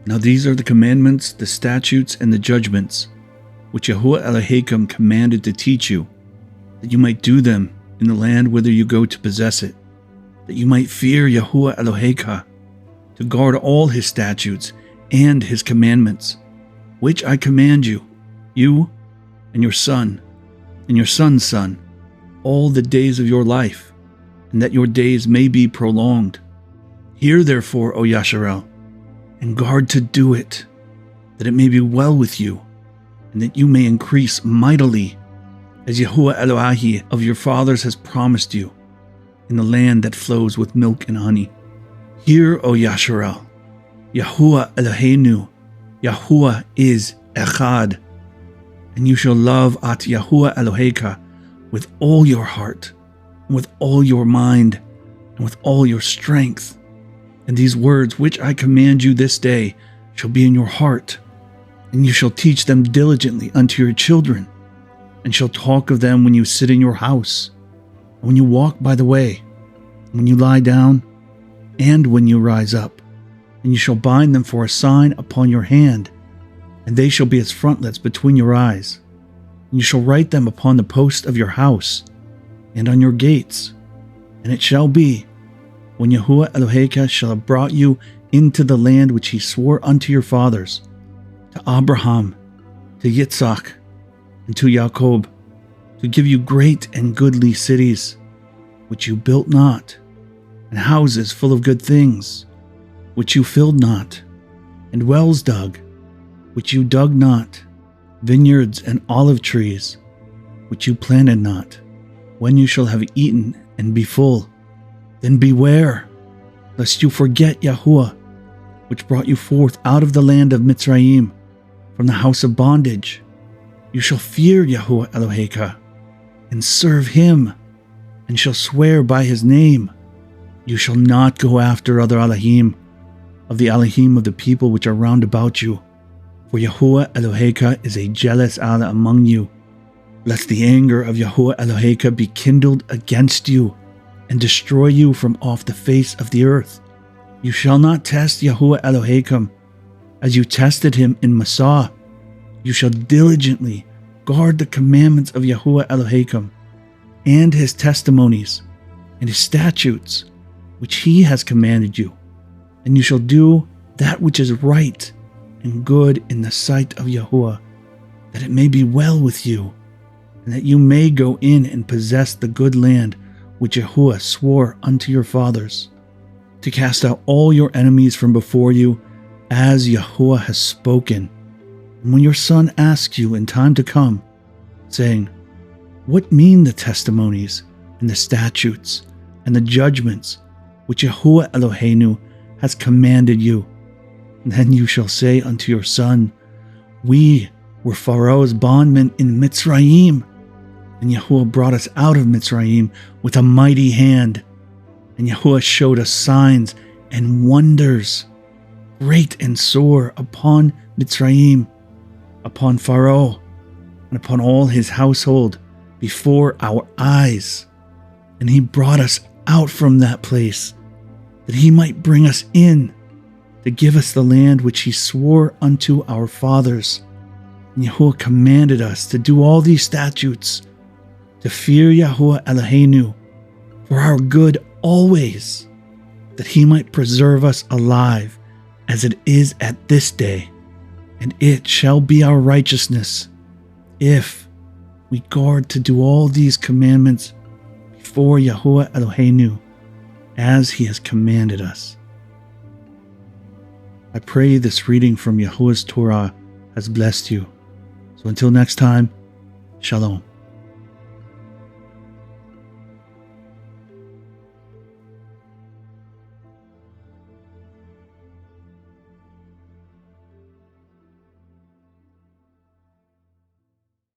Now these are the commandments, the statutes, and the judgments, which Yahuah Elohim commanded to teach you, that you might do them in the land whither you go to possess it, that you might fear Yahuah Elohim, to guard all his statutes and his commandments, which I command you, you and your son, and your son's son, all the days of your life, and that your days may be prolonged. Hear therefore, O Yashar'Al, and guard to do it, that it may be well with you, and that you may increase mightily, as Yahuah Elohim of your fathers has promised you, in the land that flows with milk and honey. Hear, O Yashar'Al, Yahuah Eloheinu, Yahuah is Echad, and you shall love at Yahuah Elohim with all your heart, and with all your mind, and with all your strength. And these words which I command you this day shall be in your heart, and you shall teach them diligently unto your children, and shall talk of them when you sit in your house, and when you walk by the way, and when you lie down, and when you rise up. And you shall bind them for a sign upon your hand, and they shall be as frontlets between your eyes. And you shall write them upon the posts of your house, and on your gates. And it shall be, when Yahuah Elohim shall have brought you into the land which he swore unto your fathers, to Abraham, to Yitzhak, and to Jacob, to give you great and goodly cities, which you built not, and houses full of good things, which you filled not, and wells dug, which you dug not, vineyards and olive trees, which you planted not. When you shall have eaten and be full, then beware, lest you forget Yahuah, which brought you forth out of the land of Mitzrayim, from the house of bondage. You shall fear Yahuah Elohim, and serve him, and shall swear by his name. You shall not go after other Elohim, of the Elohim of the people which are round about you. For Yahuah Elohim is a jealous Allah among you, lest the anger of Yahuah Elohim be kindled against you, and destroy you from off the face of the earth. You shall not test Yahuah Elohim, as you tested him in Massah. You shall diligently guard the commandments of Yahuah Elohim, and his testimonies, and his statutes, which he has commanded you. And you shall do that which is right and good in the sight of Yahuah, that it may be well with you, and that you may go in and possess the good land which Yahuah swore unto your fathers, to cast out all your enemies from before you, as Yahuah has spoken. And when your son asks you in time to come, saying, what mean the testimonies and the statutes and the judgments which Yahuah Eloheinu has commanded you? Then you shall say unto your son, we were Pharaoh's bondmen in Mitzrayim, and Yahuah brought us out of Mitzrayim with a mighty hand, and Yahuah showed us signs and wonders, great and sore, upon Mitzrayim, upon Pharaoh, and upon all his household before our eyes. And he brought us out from that place, that he might bring us in, to give us the land which he swore unto our fathers. And Yahuah commanded us to do all these statutes, to fear Yahuah Eloheinu for our good always, that he might preserve us alive as it is at this day. And it shall be our righteousness, if we guard to do all these commandments before Yahuah Eloheinu, as he has commanded us. I pray this reading from Yahuah's Torah has blessed you. So until next time, Shalom.